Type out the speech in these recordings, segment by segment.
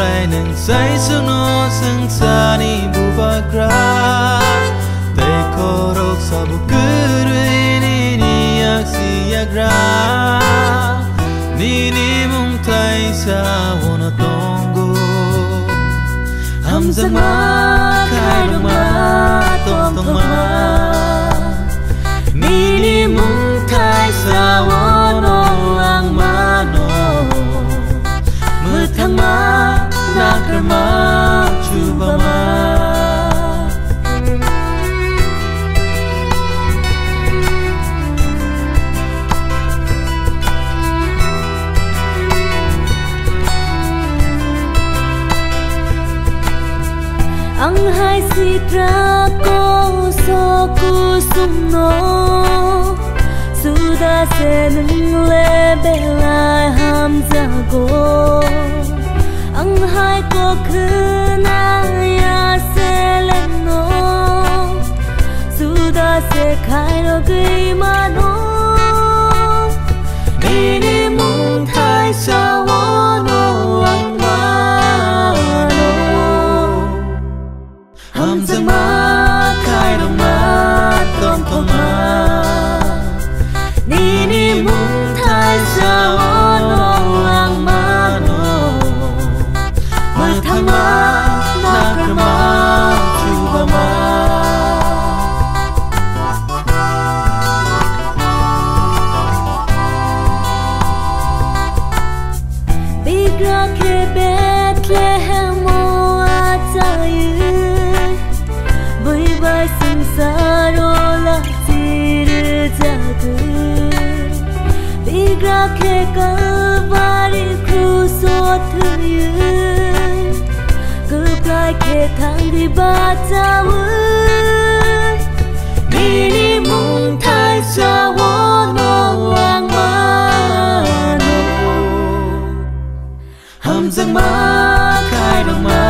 brai neng sai suno sengsani bubagra Tei korok sabu kurui ni aksi yagra Nini mung tai sa wana tonggo Hamzak ma kai dong ma tong tong ma Nini mung tai sa wana ang mano Mutang ma nakar ma chuba ma Ang hai si tra ko so ku sum no Suda se nung le belai ham za go Ang hai ko khna ya se len no Suda se khai no gui ma no Nini mung thai sa wo no ang ma no Hamzak ma khai dong ma tong tong ma Nini mung thai sa wo no ang ma no Mutang ma nakar ma chuba ma Bigra ke Bethlehem o atayun Bui bai sangsaro la tir jagun Bigra ke Calvary cruise o thuyun Guprai ke thang di batawun Nini mung thai sa wo no ang ma no Hamzak ma khai dong ma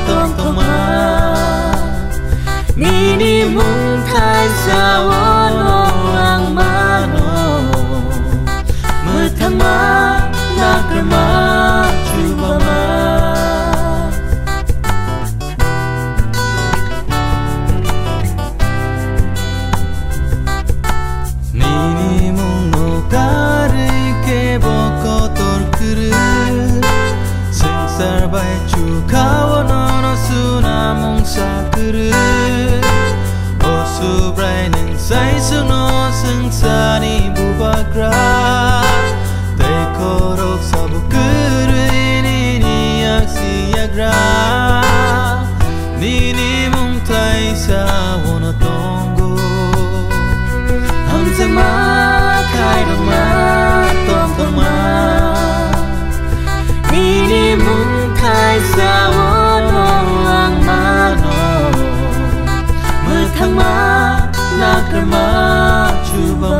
tong tong ma Nini mung thai sa wo no ang ma no Mutang ma nakar ma chuba ma Nini mung no kari ke bokotor kuru Sengsar bai chu kawo no no suna mung sakuru Osu brai neng sai suno sengsani bubagra Tei korok sabu kurui ni aksi yagra Nini mung tai sa wana tonggo Hamzak ma khai dong ma tong tong ma Nini mung thai sa wo no ang ma no Mutang ma nakar ma chuba